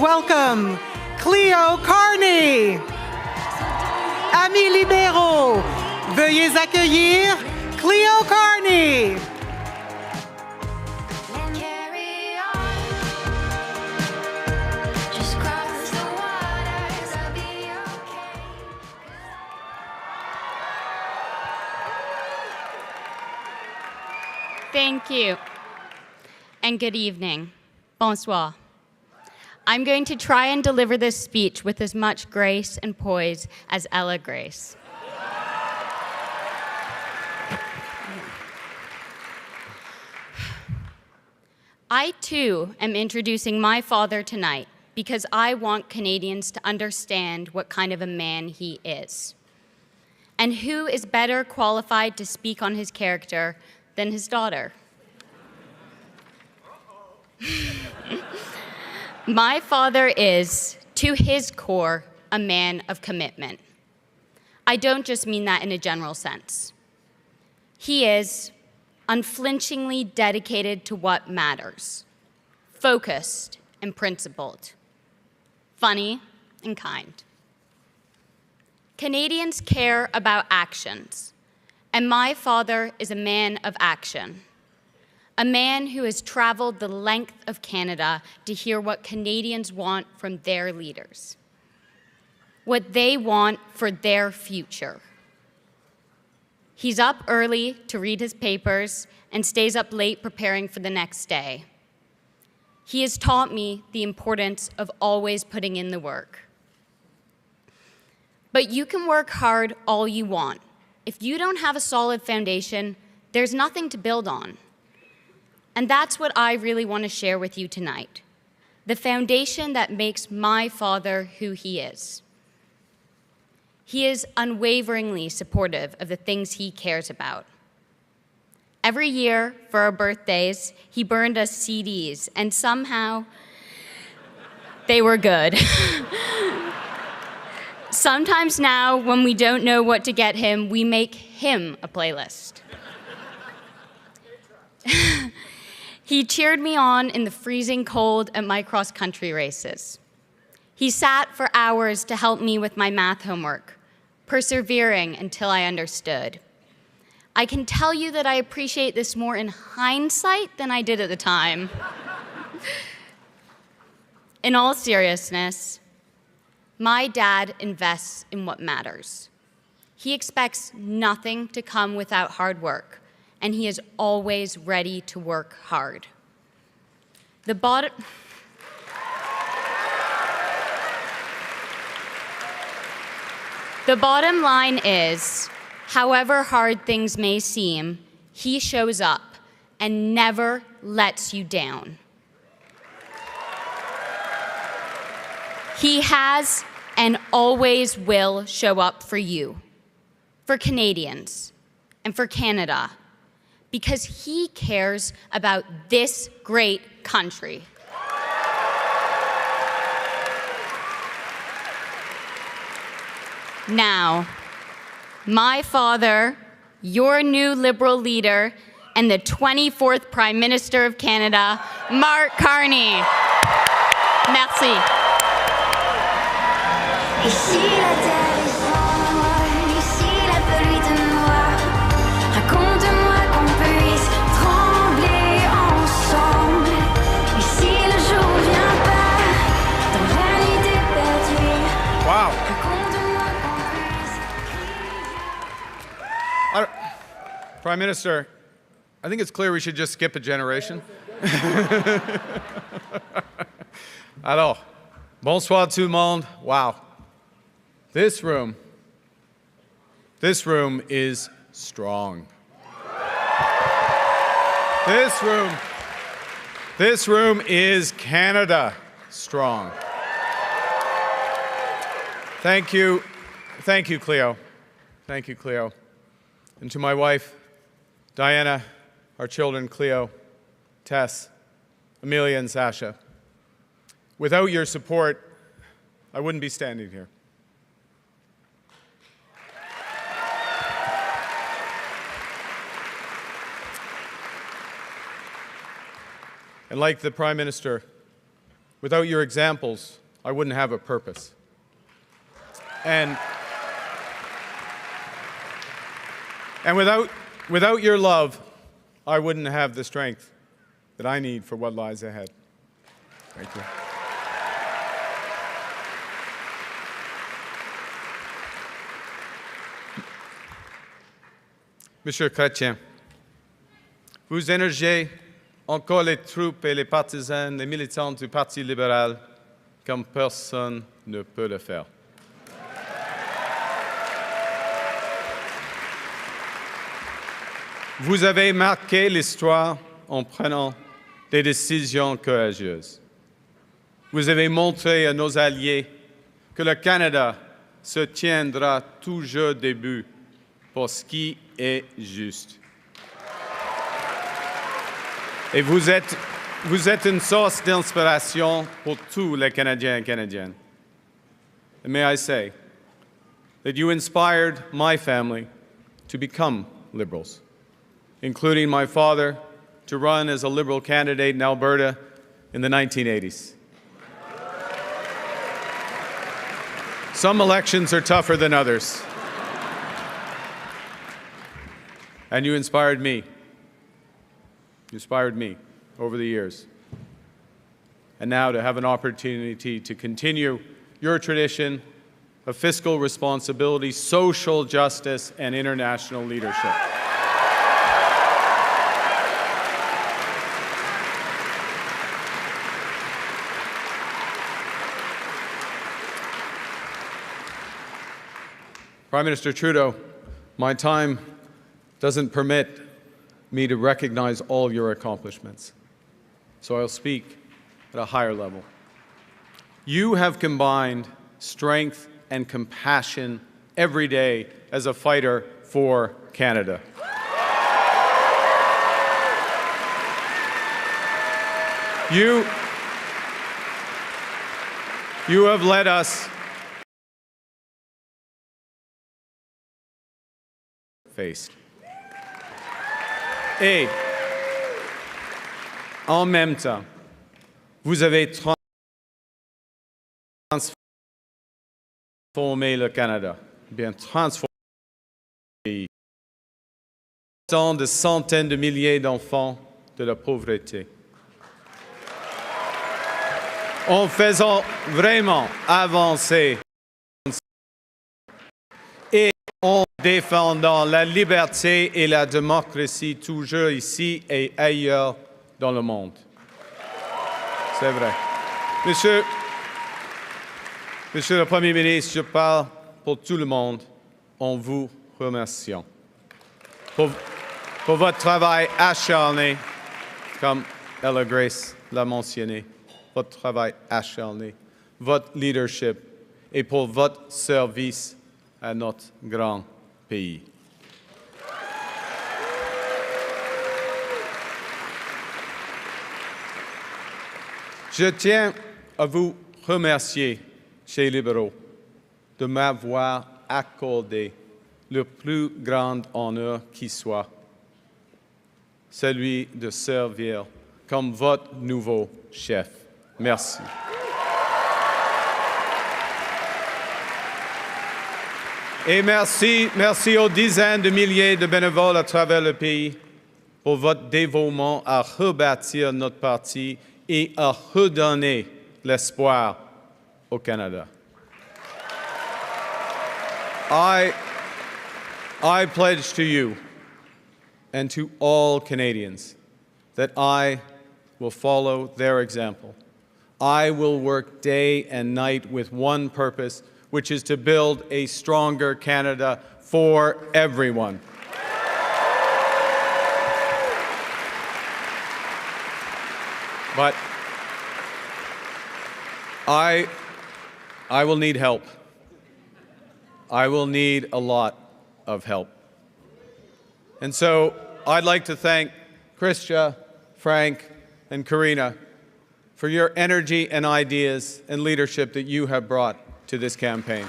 welcome Cleo Carney. Amis libéraux, veuillez accueillir Cleo Carney. Thank you, and good evening. Bonsoir. I'm going to try and deliver this speech with as much grace and poise as Ella Grace. I, too, am introducing my father tonight because I want Canadians to understand what kind of a man he is. And who is better qualified to speak on his character than his daughter? My father is, to his core, a man of commitment. I don't just mean that in a general sense. He is unflinchingly dedicated to what matters, focused and principled, funny and kind. Canadians care about actions, and my father is a man of action, a man who has traveled the length of Canada to hear what Canadians want from their leaders, what they want for their future. He's up early to read his papers and stays up late preparing for the next day. He has taught me the importance of always putting in the work. But you can work hard all you want. If you don't have a solid foundation, there's nothing to build on. And that's what I really want to share with you tonight, the foundation that makes my father who he is. He is unwaveringly supportive of the things he cares about. Every year for our birthdays, he burned us CDs, and somehow they were good. Sometimes now, when we don't know what to get him, we make him a playlist. He cheered me on in the freezing cold at my cross-country races. He sat for hours to help me with my math homework, persevering until I understood. I can tell you that I appreciate this more in hindsight than I did at the time. In all seriousness, my dad invests in what matters. He expects nothing to come without hard work, and he is always ready to work hard. The bottom line is, however hard things may seem, he shows up and never lets you down. He has and always will show up for you, for Canadians, and for Canada, because he cares about this great country. Now, my father, your new Liberal leader, and the 24th Prime Minister of Canada, Mark Carney. Merci. Ici la terre est sans moi, ici la pluie de noir. Raconte-moi qu'on puisse trembler ensemble. Ici le jour vient pas, dans la nuit des perdus. Wow. Raconte-moi qu'on puisse crier. Prime Minister, I think it's clear we should just skip a generation. Alors, bonsoir tout le monde. Wow. This room is strong. This room is Canada strong. Thank you, Cleo. Thank you, Cleo. And to my wife, Diana, our children, Cleo, Tess, Amelia, and Sasha. Without your support, I wouldn't be standing here. And like the Prime Minister, Without your examples, I wouldn't have a purpose. And without your love, I wouldn't have the strength that I need for what lies ahead. Thank you. Monsieur Chrétien, vous énergez encore les troupes et les partisans, les militants du Parti libéral comme personne ne peut le faire. Vous avez marqué l'histoire en prenant des décisions courageuses. Vous avez montré à nos alliés que le Canada se tiendra toujours debout pour ce qui est juste. Et vous êtes une source d'inspiration pour tous les Canadiens et Canadiennes. And may I say that you inspired my family to become Liberals, including my father to run as a Liberal candidate in Alberta in the 1980s. Some elections are tougher than others. And you inspired me. You inspired me over the years. And now to have an opportunity to continue your tradition of fiscal responsibility, social justice, and international leadership. Prime Minister Trudeau, my time doesn't permit me to recognize all your accomplishments, so I'll speak at a higher level. You have combined strength and compassion every day as a fighter for Canada. You have led us faced. Et en même temps, vous avez transformé le Canada, bien transformé le pays, sortant de centaines de milliers d'enfants de la pauvreté, en faisant vraiment avancer et en défendant la liberté et la démocratie toujours ici et ailleurs dans le monde. C'est vrai. Monsieur le Premier ministre, je parle pour tout le monde en vous remerciant pour votre travail acharné, comme Ella Grace l'a mentionné, votre travail acharné, votre leadership et pour votre service à notre grand pays. Je tiens à vous remercier, chers libéraux, de m'avoir accordé le plus grand honneur qui soit, celui de servir comme votre nouveau chef. Merci. Et merci aux dizaines de milliers de bénévoles à travers le pays pour votre dévouement à rebâtir notre parti et à redonner l'espoir au Canada. I pledge to you and to all Canadians that I will follow their example. I will work day and night with one purpose, which is to build a stronger Canada for everyone. But I will need help. I will need a lot of help. And so I'd like to thank Chrystia, Frank, and Karina for your energy and ideas and leadership that you have brought to this campaign.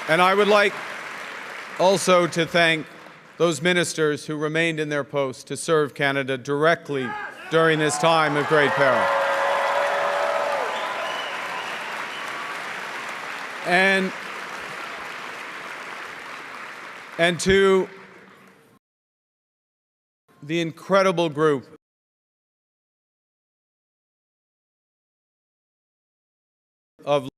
And I would like also to thank those ministers who remained in their posts to serve Canada directly during this time of great peril. And to the incredible group of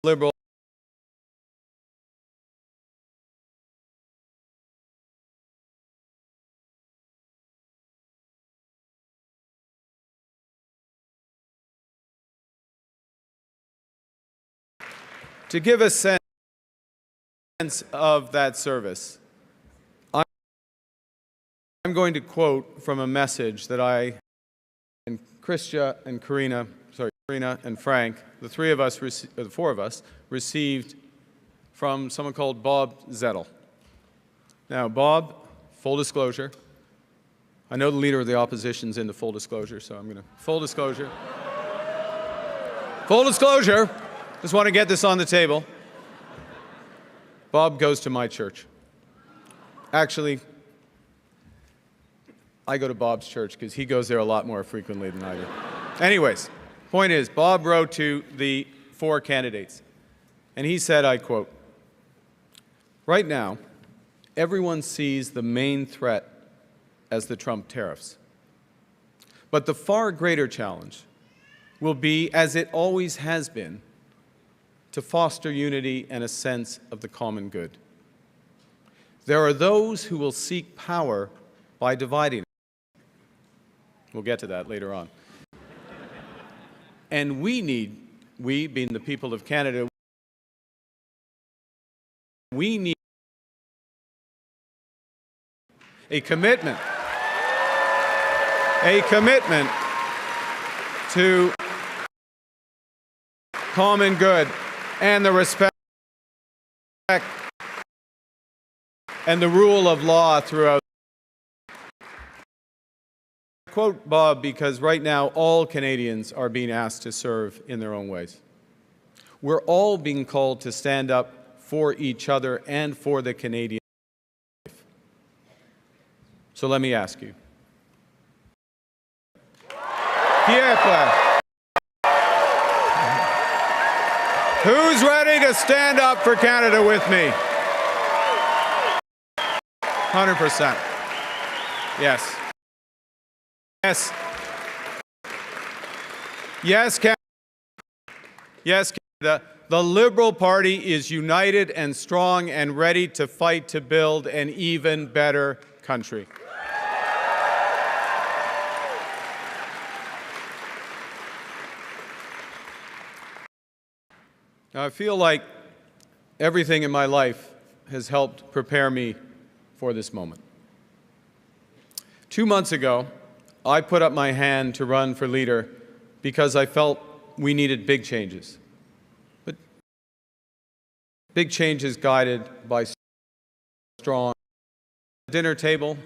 liberal to give a sense of that service. I'm going to quote from a message that I and Christia and Karina and Frank, the four of us, received from someone called Bob Zettel. Now, Bob, full disclosure, I know the leader of the opposition's into full disclosure, so I'm going to, full disclosure. Full disclosure, just want to get this on the table. Bob goes to my church. Actually, I go to Bob's church because he goes there a lot more frequently than I do. Anyways, point is, Bob wrote to the four candidates, and he said, I quote, "Right now, everyone sees the main threat as the Trump tariffs. But the far greater challenge will be, as it always has been, to foster unity and a sense of the common good. There are those who will seek power by dividing. We'll get to that later on. And we being the people of Canada, we need a commitment to common good and the respect and the rule of law throughout. I quote Bob because right now all Canadians are being asked to serve in their own ways. We're all being called to stand up for each other and for the Canadian life. So let me ask you. Pierre, who's ready to stand up for Canada with me? 100%. Yes. Yes. Yes, Canada. Yes, Canada. The Liberal Party is united and strong and ready to fight to build an even better country. Now, I feel like everything in my life has helped prepare me for this moment. 2 months ago, I put up my hand to run for leader because I felt we needed big changes. But big changes guided by strong dinner table,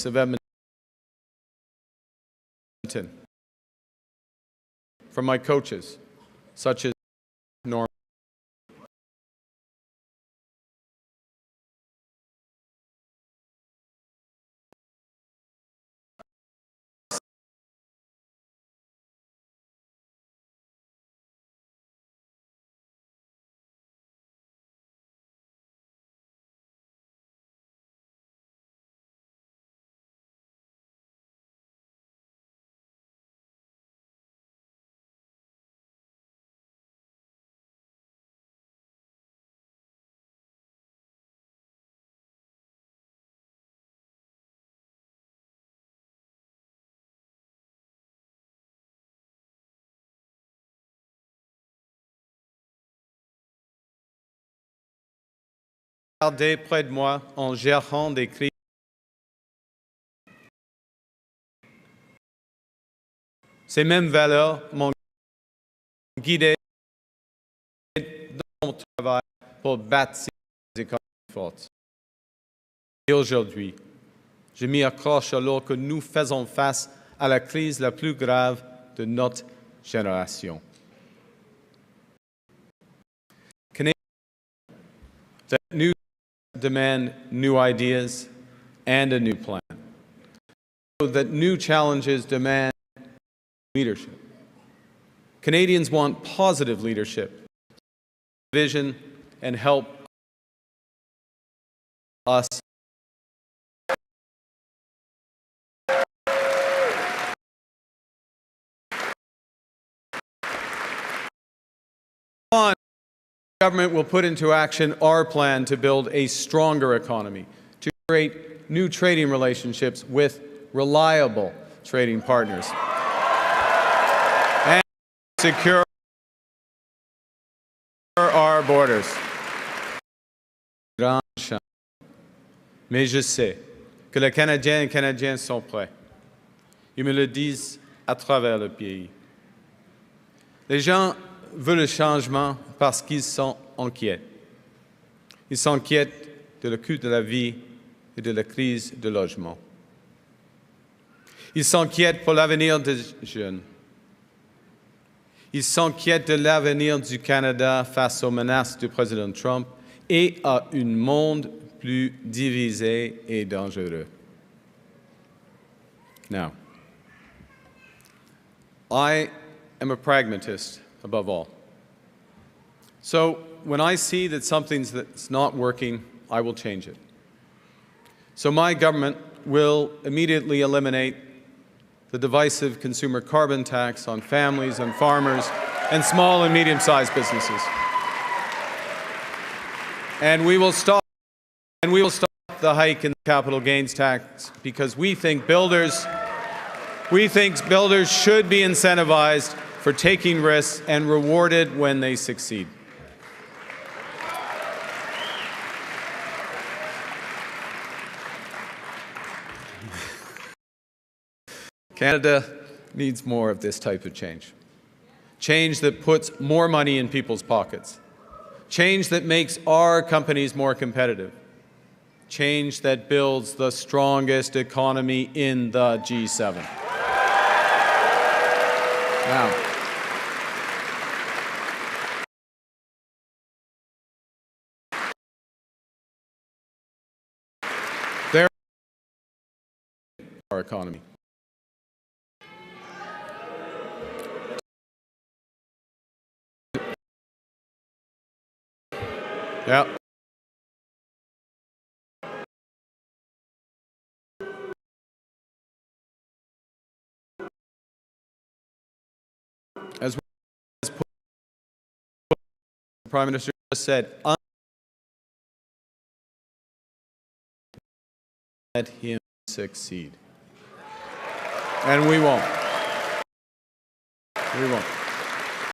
of Edmonton, from my coaches, such as Norm. Regardez près de moi en gérant des crises. Ces mêmes valeurs m'ont guidé dans mon travail pour bâtir des économies fortes. Et aujourd'hui, Je m'y accroche alors que nous faisons face à la crise la plus grave de notre génération. Canadians that new demand new ideas and a new plan. That new challenges demand leadership. Canadians want positive leadership, vision, and help us. The government will put into action our plan to build a stronger economy, to create new trading relationships with reliable trading partners, and secure our borders. Grand champ. Mais je sais que les Canadiens et Canadiennes sont prêts. Ils me le disent à travers le pays. Les gens veulent le changement parce qu'ils sont inquiets. Ils s'inquiètent de le coût de la vie et de la crise du logement. Ils s'inquiètent pour l'avenir des jeunes. Ils s'inquiètent de l'avenir du Canada face aux menaces du président Trump et à un monde plus divisé et dangereux. Now, I am a pragmatist above all. So when I see that something's that's not working, I will change it. So my government will immediately eliminate the divisive consumer carbon tax on families and farmers and small and medium-sized businesses. And we will stop the hike in the capital gains tax because we think builders should be incentivized for taking risks and rewarded when they succeed. Canada needs more of this type of change. Change that puts more money in people's pockets. Change that makes our companies more competitive. Change that builds the strongest economy in the G7. Now, there our economy. Yeah. As the Prime Minister just said, let him succeed. And we won't. We won't.